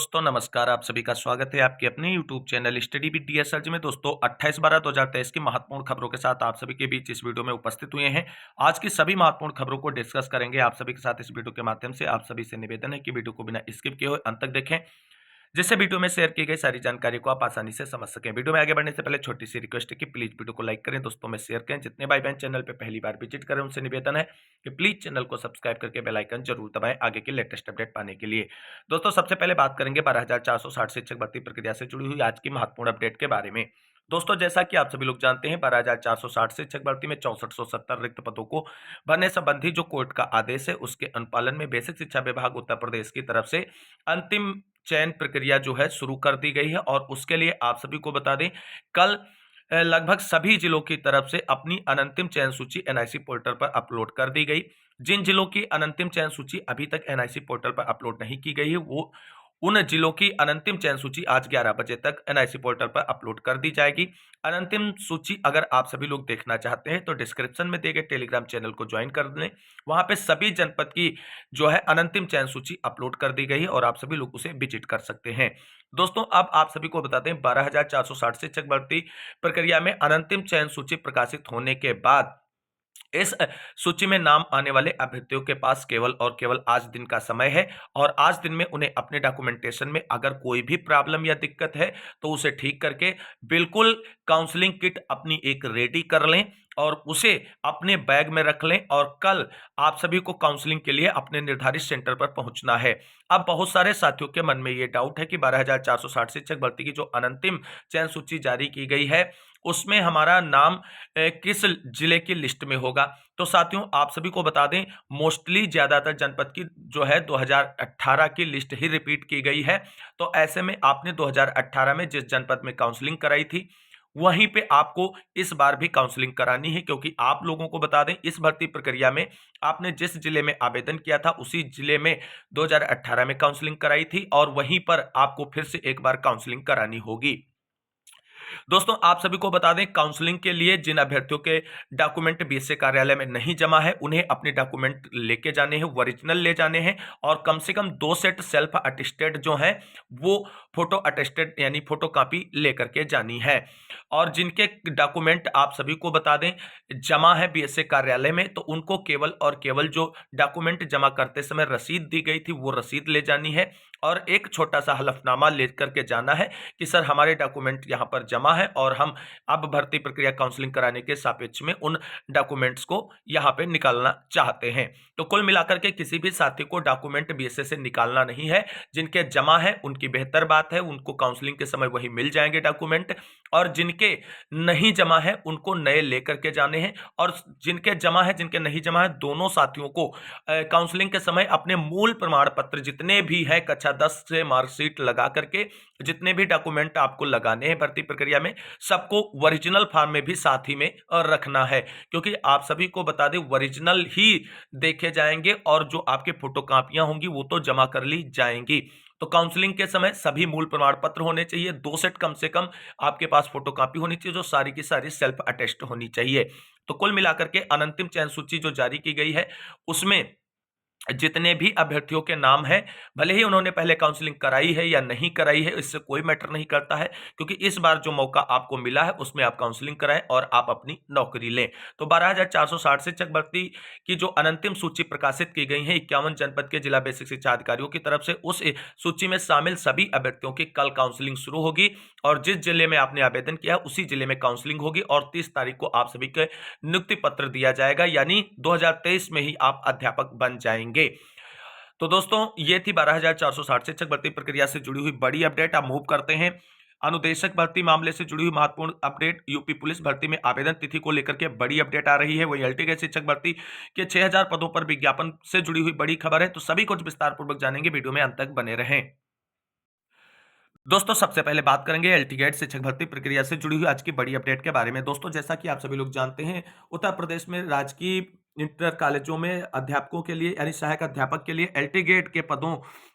दोस्तों नमस्कार, आप सभी का स्वागत है आपके अपने YouTube channel study with DS sir ji में। दोस्तों 28/12/2023 की महत्वपूर्ण खबरों के साथ आप सभी के बीच इस वीडियो में उपस्थित हुए हैं। आज की सभी महत्वपूर्ण खबरों को डिस्कस करेंगे आप सभी के साथ इस वीडियो के माध्यम से। आप सभी से निवेदन है कि वीडियो को बिना स्किप किए हुए अंत तक देखें, जिससे वीडियो में शेयर की गई सारी जानकारी को आप आसानी से समझ सकें। वीडियो में आगे बढ़ने से पहले छोटी सी रिक्वेस्ट है कि प्लीज वीडियो को लाइक करें, दोस्तों में शेयर करें। जितने भाई बहन चैनल पे पहली बार विजिट करें उनसे निवेदन है कि प्लीज चैनल को सब्सक्राइब करके बेल आइकन जरूर दबाएं आगे के लेटेस्ट अपडेट पाने के लिए। दोस्तों सबसे पहले बात करेंगे 12,460 शिक्षक भर्ती प्रक्रिया से जुड़ी हुई आज की महत्वपूर्ण अपडेट के बारे में। दोस्तों जैसा कि आप सभी लोग जानते हैं 12,460 शिक्षक भर्ती में 6470 रिक्त पदों को भरने संबंधी जो कोर्ट का आदेश है उसके अनुपालन में बेसिक शिक्षा विभाग उत्तर प्रदेश की तरफ से अंतिम चयन प्रक्रिया जो है शुरू कर दी गई है। और उसके लिए आप सभी को बता दें कल लगभग सभी जिलों की तरफ से अपनी अनंतिम चयन सूची एनआईसी पोर्टल पर अपलोड कर दी गई। जिन जिलों की अनंतिम चयन सूची अभी तक एनआईसी पोर्टल पर अपलोड नहीं की गई है वो उन जिलों की अनंतिम चयन सूची आज 11 बजे तक एनआईसी पोर्टल पर अपलोड कर दी जाएगी। अनंतिम सूची अगर आप सभी लोग देखना चाहते हैं तो डिस्क्रिप्शन में दिए गए टेलीग्राम चैनल को ज्वाइन कर लें। वहां पे सभी जनपद की जो है अनंतिम चयन सूची अपलोड कर दी गई है और आप सभी लोग उसे विजिट कर सकते हैं। दोस्तों अब आप सभी को बता दें 12,460 शिक्षक भर्ती प्रक्रिया में अनंतिम चयन सूची प्रकाशित होने के बाद इस सूची में नाम आने वाले अभ्यर्थियों के पास केवल और केवल आज दिन का समय है। और आज दिन में उन्हें अपने डॉक्यूमेंटेशन में अगर कोई भी प्रॉब्लम या दिक्कत है तो उसे ठीक करके बिल्कुल काउंसलिंग किट अपनी एक रेडी कर लें और उसे अपने बैग में रख लें। और कल आप सभी को काउंसलिंग के लिए अपने निर्धारित सेंटर पर पहुंचना है। अब बहुत सारे साथियों के मन में ये डाउट है कि 12,460 शिक्षक भर्ती की जो अनंतिम चयन सूची जारी की गई है उसमें हमारा नाम किस जिले की लिस्ट में होगा। तो साथियों आप सभी को बता दें मोस्टली ज्यादातर जनपद की जो है 2018 की लिस्ट ही रिपीट की गई है। तो ऐसे में आपने 2018 में जिस जनपद में काउंसलिंग कराई थी वहीं पे आपको इस बार भी काउंसलिंग करानी है, क्योंकि आप लोगों को बता दें इस भर्ती प्रक्रिया में आपने जिस जिले में आवेदन किया था उसी जिले में 2018 में काउंसलिंग कराई थी और वहीं पर आपको फिर से एक बार काउंसलिंग करानी होगी। दोस्तों आप सभी को बता दें काउंसलिंग के लिए जिन अभ्यर्थियों के डॉक्यूमेंट बीएसए कार्यालय में नहीं जमा है उन्हें अपने डॉक्यूमेंट लेके जाने हैं, ओरिजिनल ले जाने हैं और कम से कम 2 सेट सेल्फ अटेस्टेड जो हैं वो फोटो अटेस्टेड यानी फोटो कॉपी लेकर के जानी है। और जिनके डॉक्यूमेंट आप सभी को बता दें जमा है बीएसए कार्यालय में तो उनको केवल और केवल जो डॉक्यूमेंट जमा करते समय रसीद दी गई थी वो रसीद ले जानी है और एक छोटा सा हलफनामा लेकर के जाना है कि सर हमारे डॉक्यूमेंट यहाँ पर जमा है और हम अब भर्ती प्रक्रिया काउंसलिंग कराने के सापेक्ष में उन डॉक्यूमेंट्स को यहाँ पे निकालना चाहते हैं। तो कुल मिलाकर के किसी भी साथी को डॉक्यूमेंट बीएसए से निकालना नहीं है। जिनके जमा है उनकी बेहतर बात है, उनको काउंसलिंग के समय वही मिल जाएंगे डॉक्यूमेंट। और जिनके नहीं जमा है उनको नए लेकर के जाने हैं। और जिनके जमा है जिनके नहीं जमा है दोनों साथियों को काउंसलिंग के समय अपने मूल प्रमाण पत्र जितने भी है कक्षा 10 से मार्कशीट लगा करके जितने भी डॉक्यूमेंट आपको लगाने हैं भर्ती प्रक्रिया में सबको ओरिजिनल फॉर्म में भी साथ ही में रखना है, क्योंकि आप सभी को बता दें ओरिजिनल ही देखे जाएंगे और जो आपके फोटोकॉपियां होंगी वो तो जमा कर ली जाएंगी। तो काउंसलिंग के समय सभी मूल प्रमाण पत्र होने चाहिए, 2 सेट कम से कम आपके पास फोटोकॉपी होनी चाहिए जो सारी की सारी सेल्फ अटेस्ट होनी चाहिए। तो कुल मिलाकर के अनंतिम चयन सूची जो जारी की गई है उसमें जितने भी अभ्यर्थियों के नाम हैं भले ही उन्होंने पहले काउंसलिंग कराई है या नहीं कराई है इससे कोई मैटर नहीं करता है, क्योंकि इस बार जो मौका आपको मिला है उसमें आप काउंसलिंग कराएं और आप अपनी नौकरी लें। तो 12,460 शिक्षक भर्ती की जो अनंतिम सूची प्रकाशित की गई है 51 जनपद के जिला बेसिक शिक्षा अधिकारियों की तरफ से उस सूची में शामिल सभी अभ्यर्थियों की कल काउंसलिंग शुरू होगी और जिस जिले में आपने आवेदन किया उसी जिले में काउंसलिंग होगी और 30 तारीख को आप सभी के नियुक्ति पत्र दिया जाएगा, यानी 2023 में ही आप अध्यापक बन जाएंगे। तो दोस्तों ये थी 12,460 शिक्षक भर्ती प्रक्रिया से जुड़ी हुई बड़ी अपडेट। आप मूव करते हैं अनुदेशक भर्ती मामले से जुड़ी हुई महत्वपूर्ण अपडेट। यूपी पुलिस भर्ती में आवेदन तिथि को लेकर के बड़ी अपडेट आ रही है। वही एलटी शिक्षक भर्ती के 6,000 पदों पर विज्ञापन से जुड़ी हुई बड़ी खबर है। तो सभी कुछ विस्तार पूर्वक जानेंगे, वीडियो में अंत तक बने रहें। दोस्तों सबसे पहले बात करेंगे एलटीगेट शिक्षक भर्ती प्रक्रिया से जुड़ी हुई आज की बड़ी अपडेट के बारे में। दोस्तों जैसा कि आप सभी लोग जानते हैं उत्तर प्रदेश में राजकीय इंटर कॉलेजों में अध्यापकों के लिए यानी सहायक अध्यापक के लिए एलटीगेट के पदों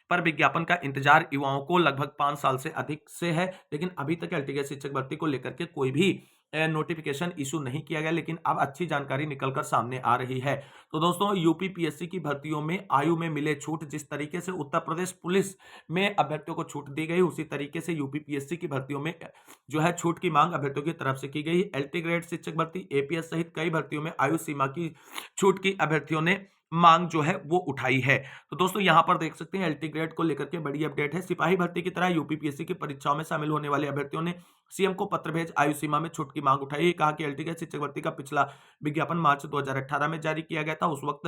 पर विज्ञापन का इंतजार युवाओं को लगभग 5 साल से अधिक से है, लेकिन अभी तक एलटीगेट शिक्षक भर्ती को लेकर के कोई भी नोटिफिकेशन इशू नहीं किया गया, लेकिन अब अच्छी जानकारी निकलकर सामने आ रही है। तो दोस्तों, यूपीपीएससी की भर्तियों में आयु में मिले छूट, जिस तरीके से उत्तर प्रदेश पुलिस में अभ्यर्थियों को छूट दी गई, उसी तरीके से यूपीपीएससी की भर्तियों में जो है छूट की मांग अभ्यर्थियों की तरफ से की गई। एलटी ग्रेड शिक्षक भर्ती, एपीएस सहित कई भर्तियों में आयु सीमा की छूट की अभ्यर्थियों ने मांग जो है वो उठाई है। तो दोस्तों, यहां पर देख सकते हैं एलटी ग्रेड को लेकर के बड़ी अपडेट है। सिपाही भर्ती की तरह यूपीपीएससी की परीक्षाओं में शामिल होने वाले अभ्यर्थियों ने सीएम को पत्र भेज आयु सीमा में छूट की मांग उठाई। कहा कि एलटी ग्रेड शिक्षक भर्ती का पिछला विज्ञापन मार्च 2018 में जारी किया गया था। उस वक्त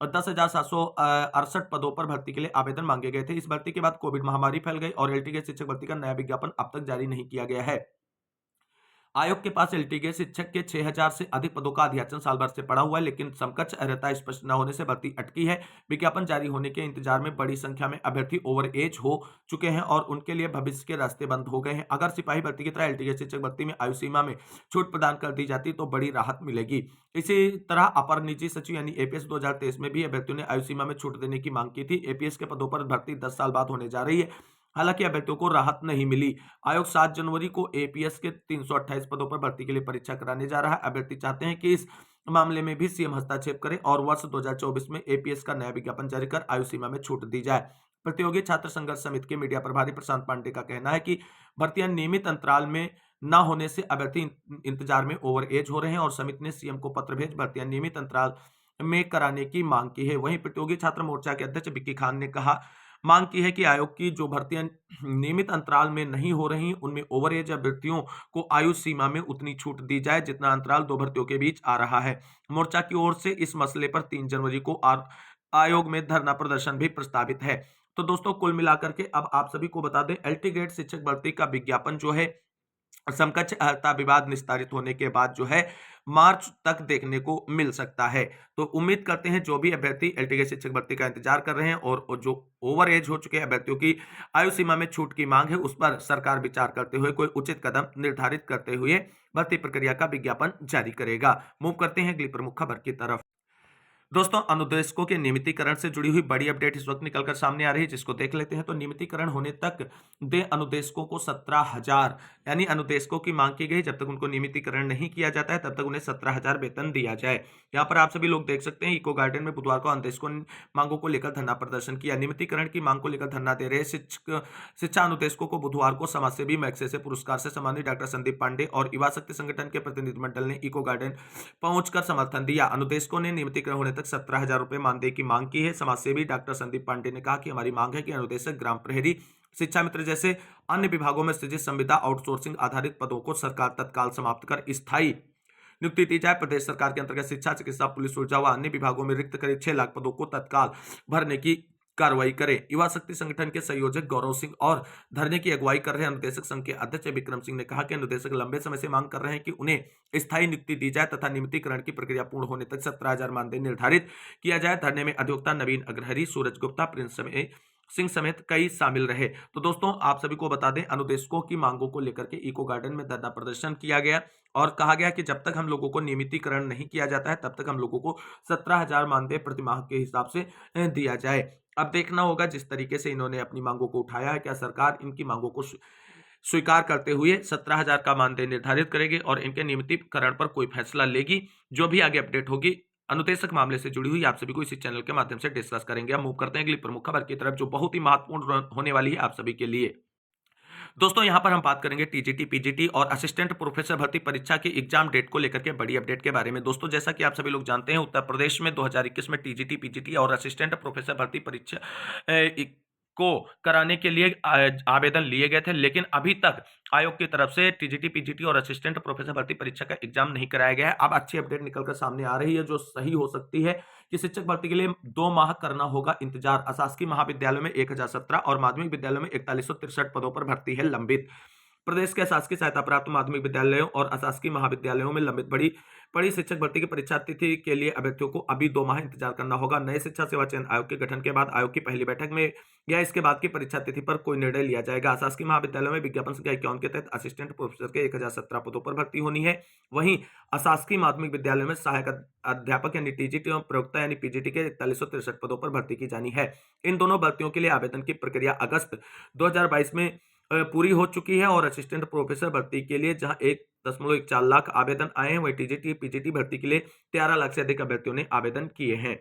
10,768 पदों पर भर्ती के लिए आवेदन मांगे गए थे। इस भर्ती के बाद कोविड महामारी फैल गई और एलटी ग्रेड शिक्षक भर्ती का नया विज्ञापन अब तक जारी नहीं किया गया है। आयोग के पास एलटीके शिक्षक के 6,000 से अधिक पदों का अध्याचन साल भर से पड़ा हुआ है, लेकिन समकक्ष अर्हता स्पष्ट न होने से भर्ती अटकी है। विज्ञापन जारी होने के इंतजार में बड़ी संख्या में अभ्यर्थी ओवर एज हो चुके हैं और उनके लिए भविष्य के रास्ते बंद हो गए हैं। अगर सिपाही भर्ती की तरह एलटीके शिक्षक भर्ती में आयु सीमा में छूट प्रदान कर दी जाती तो बड़ी राहत मिलेगी। इसी तरह अपर निजी सचिव यानी एपीएस 2023 में भी अभ्यर्थियों ने आयु सीमा में छूट देने की मांग की थी। एपीएस के पदों पर भर्ती 10 साल बाद होने जा रही है। हालांकि अभ्यर्थियों को राहत नहीं मिली। आयोग 7 जनवरी को एपीएस के 328 पदों पर भर्ती के लिए परीक्षा कराने जा रहा है। अभ्यर्थी चाहते हैं कि इस मामले में भी सीएम हस्तक्षेप करे और वर्ष 2024 में एपीएस का नया विज्ञापन जारी कर आयु सीमा में छूट दी जाए। प्रतियोगी छात्र संघर्ष समिति के मीडिया प्रभारी प्रशांत पांडे का कहना है कि भर्तियां नियमित अंतराल में न होने से अभ्यर्थी इंतजार में ओवर एज हो रहे हैं और समिति ने सीएम को पत्र भेज भर्तियां नियमित अंतराल में कराने की मांग की है। वहीं प्रतियोगी छात्र मोर्चा के अध्यक्ष विक्की खान ने मांग की है कि आयोग की जो भर्तियां नियमित अंतराल में नहीं हो रही, उनमें ओवर एज अभ्यर्थियों को आयु सीमा में उतनी छूट दी जाए जितना अंतराल दो भर्तियों के बीच आ रहा है। मोर्चा की ओर से इस मसले पर 3 जनवरी को आयोग में धरना प्रदर्शन भी प्रस्तावित है। तो दोस्तों, कुल मिलाकर के अब आप सभी को बता दें, एलटी ग्रेड शिक्षक भर्ती का विज्ञापन जो है समकक्ष अर्हता विवाद निस्तारित होने के बाद जो है मार्च तक देखने को मिल सकता है। तो उम्मीद करते हैं जो भी अभ्यर्थी एलटीके शिक्षक भर्ती का इंतजार कर रहे हैं और जो ओवर एज हो चुके अभ्यर्थियों की आयु सीमा में छूट की मांग है, उस पर सरकार विचार करते हुए कोई उचित कदम निर्धारित करते हुए भर्ती प्रक्रिया का विज्ञापन जारी करेगा। मूव करते हैं अगली प्रमुख खबर की तरफ। दोस्तों, अनुदेशकों के नियमितीकरण से जुड़ी हुई बड़ी अपडेट इस वक्त निकलकर सामने आ रही है, जिसको देख लेते हैं। तो नियमितीकरण होने तक दे अनुदेशकों को 17,000 यानी अनुदेशकों की मांग की गई। जब तक उनको नियमितीकरण नहीं किया जाता है तब तक उन्हें 17,000 वेतन दिया जाए। यहाँ पर आप सभी लोग देख सकते हैं, इको गार्डन में बुधवार को अनुदेशकों ने मांगों को लेकर धरना प्रदर्शन किया। नियमितीकरण की मांग को लेकर धरना दे रहे शिक्षा अनुदेशकों को बुधवार को समाजसेवी मैग्सेसे पुरस्कार से सम्मानित डॉक्टर संदीप पांडे और युवा शक्ति संगठन के प्रतिनिधिमंडल ने इको गार्डन पहुंचकर समर्थन दिया। अनुदेशकों ने नियमितीकरण होने तक 17,000 रुपए मानदेय की मांग की है। समाजसेवी डॉक्टर संदीप पांडे ने कहा कि हमारी मांग है कि अनुदेशक, ग्राम प्रहरी, शिक्षा मित्र जैसे अन्य विभागों में सृजित संविदा आउटसोर्सिंग आधारित पदों को सरकार तत्काल समाप्त कर स्थायी नियुक्ति दी जाए। प्रदेश सरकार के अंतर्गत शिक्षा, चिकित्सा, पुलिस, ऊर्जा व अन्य विभागों में रिक्त करीब 6 लाख पदों को तत्काल भरने की कार्रवाई करे। युवा शक्ति संगठन के संयोजक गौरव सिंह और धरने की अगुवाई कर रहे अनुदेशक संघ के अध्यक्ष विक्रम सिंह ने कहा कि अनुदेशक लंबे समय से मांग कर रहे हैं कि उन्हें स्थायी नियुक्ति दी जाए तथा नियमितीकरण की प्रक्रिया पूर्ण होने तक 17,000 मानदेय निर्धारित किया जाए। धरने में अधिवक्ता नवीन अग्रहरी, सूरज गुप्ता, प्रिंस सिंह समेत कई शामिल रहे। तो दोस्तों, आप सभी को बता दें, अनुदेशकों की मांगों को लेकर के इको गार्डन में धरना प्रदर्शन किया गया और कहा गया कि जब तक हम लोगों को नियमितीकरण नहीं किया जाता है तब तक हम लोगों को 17,000 मानदेय प्रतिमाह के हिसाब से दिया जाए। अब देखना होगा जिस तरीके से इन्होंने अपनी मांगों को उठाया है, क्या सरकार इनकी मांगों को स्वीकार करते हुए 17,000 का मानदेय निर्धारित करेगी और इनके नियमितीकरण पर कोई फैसला लेगी। जो भी आगे अपडेट होगी अनुदेशक मामले से जुड़ी हुई, आप सभी को इसी चैनल के माध्यम से डिस्कस करेंगे। हम मूव करते हैं अगली प्रमुख खबर की तरफ, जो बहुत ही महत्वपूर्ण होने वाली है आप सभी के लिए। दोस्तों, यहां पर हम बात करेंगे टीजीटी, पीजीटी और असिस्टेंट प्रोफेसर भर्ती परीक्षा की एग्जाम डेट को लेकर के बड़ी अपडेट के बारे में। दोस्तों, जैसा कि आप सभी लोग जानते हैं, उत्तर प्रदेश में 2021 में टीजीटी, पीजीटी और असिस्टेंट प्रोफेसर भर्ती परीक्षा को कराने के लिए आवेदन लिए गए थे, लेकिन अभी तक आयोग की तरफ से टीजीटी, पीजीटी और असिस्टेंट प्रोफेसर भर्ती परीक्षा का एग्जाम नहीं कराया गया है। अब अच्छी अपडेट निकलकर सामने आ रही है जो सही हो सकती है कि शिक्षक भर्ती के लिए 2 माह करना होगा इंतजार। अशासकीय महाविद्यालयों में 1017 और माध्यमिक विद्यालयों में 4163 पदों पर भर्ती है लंबित। प्रदेश के अशासकीय सहायता प्राप्त माध्यमिक विद्यालयों और अशासकीय महाविद्यालयों में लंबित बड़ी शिक्षक भर्ती की परीक्षा तिथि के लिए अभ्यर्थियों को अभी 2 माह इंतजार करना होगा। नए शिक्षा सेवा चयन आयोग के गठन के बाद आयोग की पहली बैठक में या इसके बाद की परीक्षा तिथि पर कोई निर्णय लिया जाएगा। अशासकीय महाविद्यालयों में विज्ञापन संख्या 51 के तहत असिस्टेंट प्रोफेसर के 1017 पदों पर भर्ती होनी है। वहीं अशासकीय माध्यमिक विद्यालयों में सहायक अध्यापक यानी टीजीटी और प्रवक्ता यानी पीजीटी के 4163 पदों पर भर्ती की जानी है। इन दोनों भर्तियों के लिए आवेदन की प्रक्रिया अगस्त 2022 में पूरी हो चुकी है और असिस्टेंट प्रोफेसर भर्ती के लिए जहां 1.14 लाख आवेदन आए हैं, वही टीजीटी पीजीटी भर्ती के लिए 13 लाख से अधिक अभ्यर्थियों ने आवेदन किए हैं।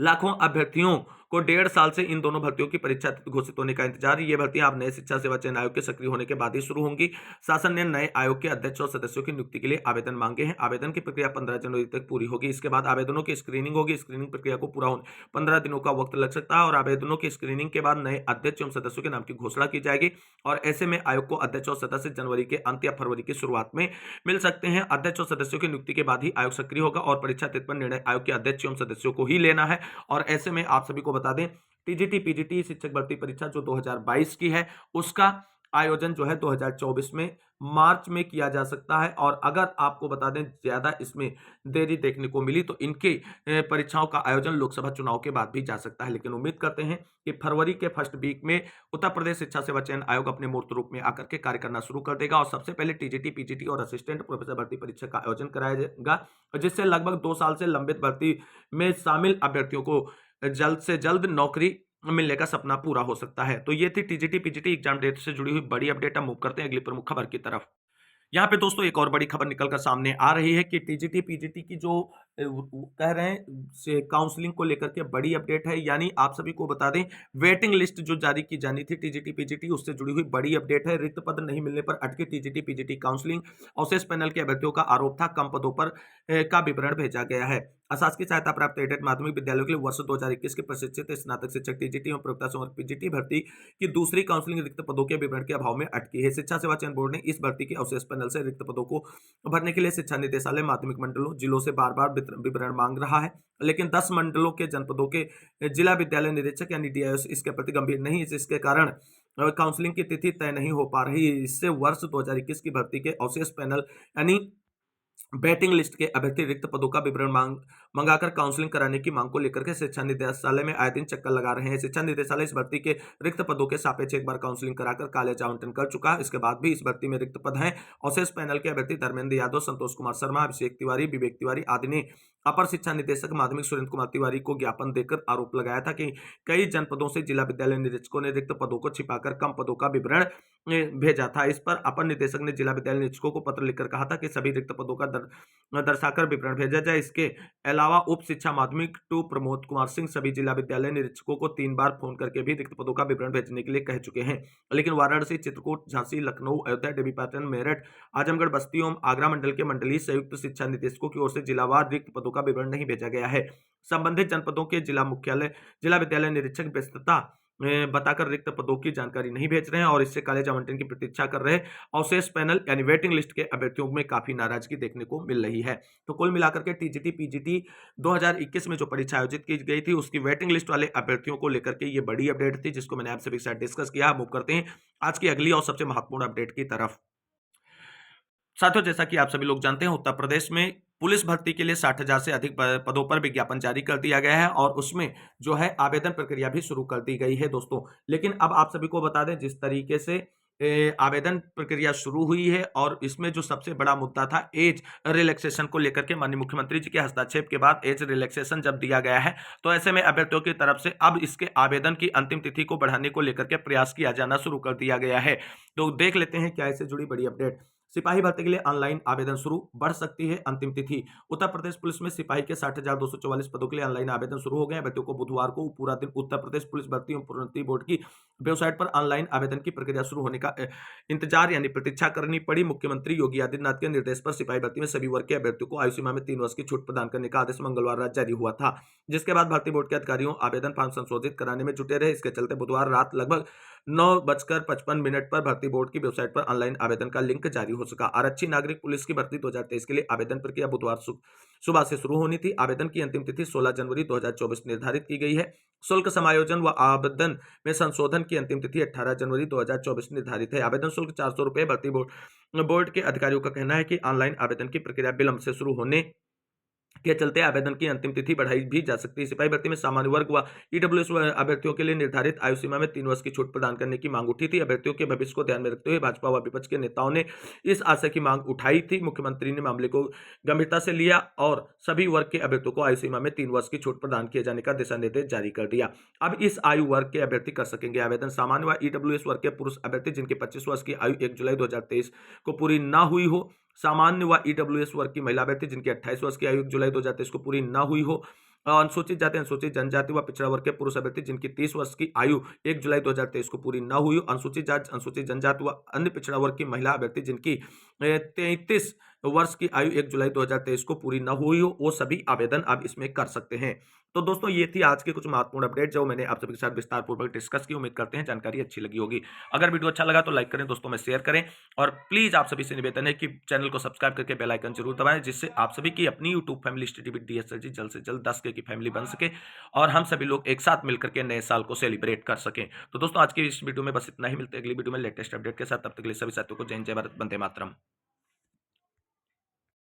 लाखों अभ्यर्थियों को 1.5 साल से इन दोनों भर्तियों की परीक्षा तिथि घोषित होने का इंतजार। ये भर्तियां अब नए शिक्षा सेवा चयन आयोग के सक्रिय होने के बाद ही शुरू होंगी। शासन ने नए आयोग के अध्यक्ष और सदस्यों की नियुक्ति के लिए आवेदन मांगे हैं। आवेदन की प्रक्रिया 15 जनवरी तक पूरी होगी। इसके बाद आवेदनों की स्क्रीनिंग होगी। स्क्रीनिंग प्रक्रिया को पूरा होने 15 दिनों का वक्त लग सकता है और आवेदनों की स्क्रीनिंग के बाद नए अध्यक्ष एवं सदस्यों के नाम की घोषणा की जाएगी और ऐसे में आयोग को अध्यक्ष और सदस्य जनवरी के अंत या फरवरी की शुरुआत में मिल सकते हैं। अध्यक्ष और सदस्यों की नियुक्ति के बाद ही आयोग सक्रिय होगा और परीक्षा तिथि पर निर्णय आयोग के अध्यक्ष एवं सदस्यों को ही लेना है। और ऐसे में आप सभी को बता दें, टीजीटी पीजीटी शिक्षक भर्ती परीक्षा जो 2022 की है, उसका आयोजन जो है 2024 में मार्च में किया जा सकता है। और अगर आपको बता दें ज्यादा इसमें देरी देखने को मिली तो इनके परीक्षाओं का आयोजन लोकसभा चुनाव के बाद भी जा सकता है। लेकिन उम्मीद करते हैं कि फरवरी के फर्स्ट वीक में उत्तर प्रदेश शिक्षा सेवा चयन आयोग अपने मूर्त रूप में आकर के कार्य करना शुरू कर देगा और सबसे पहले टीजीटी पीजीटी और असिस्टेंट प्रोफेसर भर्ती परीक्षा का आयोजन कराया जाएगा, जिससे लगभग 2 साल से लंबित भर्ती में शामिल अभ्यर्थियों को जल्द से जल्द नौकरी मिलने का सपना पूरा हो सकता है। तो ये थी टीजीटी पीजीटी एग्जाम डेट से जुड़ी हुई बड़ी अपडेट। हम मूव करते हैं अगली प्रमुख खबर की तरफ। यहाँ पे दोस्तों एक और बड़ी खबर निकलकर सामने आ रही है कि टीजीटी पीजीटी की जो कह रहे हैं से काउंसलिंग को लेकर के बड़ी अपडेट है। यानी आप सभी को बता दें, वेटिंग लिस्ट जो जारी की जानी थी टीजीटी पीजीटी, उससे जुड़ी हुई बड़ी अपडेट है। रिक्त पद नहीं मिलने पर अटके टीजीटी पीजीटी काउंसलिंग। अवशेष पैनल के अभ्यर्थियों का आरोप था कम पदों पर का विवरण भेजा गया है। अशासकीय सहायता प्राप्त एडेड माध्यमिक विद्यालयों के लिए वर्ष 2021 के प्रशिक्षित स्नातक शिक्षक टीजीटी एवं प्रवक्ता समूह पीजीटी भर्ती की दूसरी काउंसलिंग रिक्त पदों के विवरण के अभाव में अटकी है। शिक्षा सेवा चयन बोर्ड ने इस भर्ती के अवशेष पैनल से रिक्त पदों को भरने के लिए शिक्षा निदेशालय माध्यमिक मंडलों जिलों से बार बार विवरण मांग रहा है, लेकिन 10 मंडलों के जनपदों के जिला विद्यालय निरीक्षक यानी डीआईओ इसके प्रति गंभीर नहीं है, जिसके कारण काउंसलिंग की तिथि तय नहीं हो पा रही। इससे वर्ष 2021 की भर्ती के अवशेष पैनल यानी वेटिंग लिस्ट के अभ्यर्थी रिक्त पदों का विवरण मंगाकर काउंसलिंग कराने की मांग को लेकर के शिक्षा निदेशालय में आए दिन चक्कर लगा रहे हैं। शिक्षा निदेशालय इस भर्ती के रिक्त पदों के सापेक्ष एक बार काउंसलिंग कराकर कॉलेज आवंटन कर चुका है। इसके बाद भी इस भर्ती में रिक्त पद हैं। अवशेष पैनल के अभ्यर्थी धर्मेंद्र यादव, संतोष कुमार शर्मा, अभिषेक तिवारी, विवेक तिवारी आदि ने अपर शिक्षा निदेशक माध्यमिक सुरेंद्र कुमार तिवारी को ज्ञापन देकर आरोप लगाया था कि कई जनपदों से जिला विद्यालय निरीक्षकों ने रिक्त पदों को छिपाकर कम पदों का विवरण भेजा था। इस पर अपर निदेशक ने जिला विद्यालय निरीक्षकों को पत्र लिखकर कहा था कि सभी रिक्त पदों का दर्शाकर विवरण भेजा जाए। इसके अलावा उप शिक्षा माध्यमिक 2 प्रमोद कुमार सिंह सभी जिला विद्यालय निरीक्षकों को 3 बार फोन करके भी रिक्त पदों का विवरण भेजने के लिए कह चुके हैं, लेकिन वाराणसी, चित्रकूट, झांसी, लखनऊ, अयोध्या, देवी पाटन, मेरठ, आजमगढ़, बस्ती एवं आगरा मंडल के मंडलीय संयुक्त शिक्षा निदेशकों की ओर से जिलावार रिक्त पदों का विवरण नहीं भेजा गया है। संबंधित जनपदों के जिला विद्यालय निरीक्षक व्यस्तता बताकर रिक्त पदों की जानकारी नहीं भेज रहे हैं और इससे कॉलेज आवंटन की प्रतीक्षा कर रहे अवशेष पैनल यानी वेटिंग लिस्ट के अभ्यर्थियों में काफी नाराजगी देखने को मिल रही है। तो कुल मिलाकर के टीजीटी पीजीटी 2021 में जो परीक्षा आयोजित की गई थी उसकी वेटिंग लिस्ट वाले अभ्यर्थियों को लेकर के ये बड़ी अपडेट थी, जिसको मैंने आप सभी के साथ डिस्कस किया। मूव करते हैं आज की अगली और सबसे महत्वपूर्ण अपडेट की तरफ। साथियों, जैसा कि आप सभी लोग जानते हैं, उत्तर प्रदेश में पुलिस भर्ती के लिए 60,000 से अधिक पदों पर विज्ञापन जारी कर दिया गया है और उसमें जो है आवेदन प्रक्रिया भी शुरू कर दी गई है दोस्तों। लेकिन अब आप सभी को बता दें, जिस तरीके से आवेदन प्रक्रिया शुरू हुई है और इसमें जो सबसे बड़ा मुद्दा था एज रिलैक्सेशन को लेकर के, माननीय मुख्यमंत्री जी के हस्तक्षेप के बाद एज रिलैक्सेशन जब दिया गया है तो ऐसे में अभ्यर्थियों की तरफ से अब इसके आवेदन की अंतिम तिथि को बढ़ाने को लेकर के प्रयास किया जाना शुरू कर दिया गया है। तो देख लेते हैं क्या इससे जुड़ी बड़ी अपडेट। सिपाही भर्ती के लिए ऑनलाइन आवेदन शुरू, बढ़ सकती है अंतिम तिथि। उत्तर प्रदेश पुलिस में सिपाही के 60,244 पदों के लिए ऑनलाइन आवेदन शुरू हो गए हैं। अभ्यर्थियों को बुधवार को पूरा दिन उत्तर प्रदेश पुलिस भर्ती एवं प्रोन्नति बोर्ड की वेबसाइट पर ऑनलाइन आवेदन की प्रक्रिया शुरू होने का इंतजार यानी प्रतीक्षा करनी पड़ी। मुख्यमंत्री योगी आदित्यनाथ के निर्देश पर सिपाही भर्ती में सभी वर्ग के अभ्यर्थियों को आयु सीमा में 3 वर्ष की छूट प्रदान करने का आदेश मंगलवार रात जारी हुआ था, जिसके बाद भर्ती बोर्ड के अधिकारियों आवेदन फॉर्म संशोधित कराने में जुटे रहे। इसके चलते बुधवार रात लगभग 9:55 पर भर्ती बोर्ड की वेबसाइट पर ऑनलाइन आवेदन का लिंक जारी हो सका। आरक्षी नागरिक पुलिस की भर्ती 2023 के लिए आवेदन प्रक्रिया बुधवार सुबह से शुरू होनी थी। आवेदन की अंतिम तिथि 16 जनवरी 2024 निर्धारित की गई है। शुल्क समायोजन व आवेदन में संशोधन की अंतिम तिथि 18 जनवरी 2024 निर्धारित है। आवेदन शुल्क 400 रुपए। भर्ती बोर्ड के अधिकारियों का कहना है कि ऑनलाइन आवेदन की प्रक्रिया विलंब से शुरू होने के चलते आवेदन की अंतिम तिथि बढ़ाई भी जा सकती है। सिपाही भर्ती में सामान्य वर्ग व ईडब्ल्यूएस अभ्यर्थियों के लिए निर्धारित आयु सीमा में 3 वर्ष की छूट प्रदान करने की मांग उठी थी। अभ्यर्थियों के भविष्य को ध्यान में रखते हुए भाजपा व विपक्ष के नेताओं ने इस आशय की मांग उठाई थी। मुख्यमंत्री ने मामले को गंभीरता से लिया और सभी वर्ग के अभ्यर्थियों को आयु सीमा में 3 वर्ष की छूट प्रदान किए जाने का दिशा निर्देश जारी कर दिया। अब इस आयु वर्ग के अभ्यर्थी कर सकेंगे आवेदन। सामान्य व ईडब्ल्यूएस वर्ग के पुरुष अभ्यर्थी जिनके 25 वर्ष की आयु 1 जुलाई 2023 को पूरी न हुई हो, सामान्य व ईडब्ल्यूएस वर्ग की महिला अभ्यर्थी जिनकी 28 वर्ष की आयु 1 जुलाई 2023 को पूरी न हुई हो, अनुसूचित जाति, अनुसूचित जनजाति व पिछड़ा वर्ग के पुरुष अभ्यर्थी जिनकी 30 वर्ष की आयु 1 जुलाई 2023 को पूरी न हुई हो, अनुसूचित जाति, अनुसूचित जनजाति व अन्य पिछड़ा वर्ग की महिला अभ्यर्थी जिनकी 33 वर्ष की आयु 1 जुलाई 2023 को पूरी न हुई हो, वो सभी आवेदन अब इसमें कर सकते हैं। तो दोस्तों ये थी आज की कुछ महत्वपूर्ण अपडेट जो मैंने आप सभी के साथ विस्तार पूर्वक डिस्कस की। उम्मीद करते हैं जानकारी अच्छी लगी होगी। अगर वीडियो अच्छा लगा तो लाइक करें, दोस्तों में शेयर करें और प्लीज आप सभी से निवेदन है कि चैनल को सब्सक्राइब करके बेल आइकन जरूर दबाएं, जिससे आप सभी की अपनी यूट्यूब फैमिली स्टडी विद डीएसएलजी जल्द से जल्द 10K की फैमिली बन सके और हम सभी लोग एक साथ मिलकर के नए साल को सेलिब्रेट कर सकें। तो दोस्तों आज की इस वीडियो में बस इतना ही। मिलते हैं अगली वीडियो में लेटेस्ट अपडेट के साथ। तब तक के लिए सभी साथियों को जय हिंद, जय भारत, वंदे मातरम।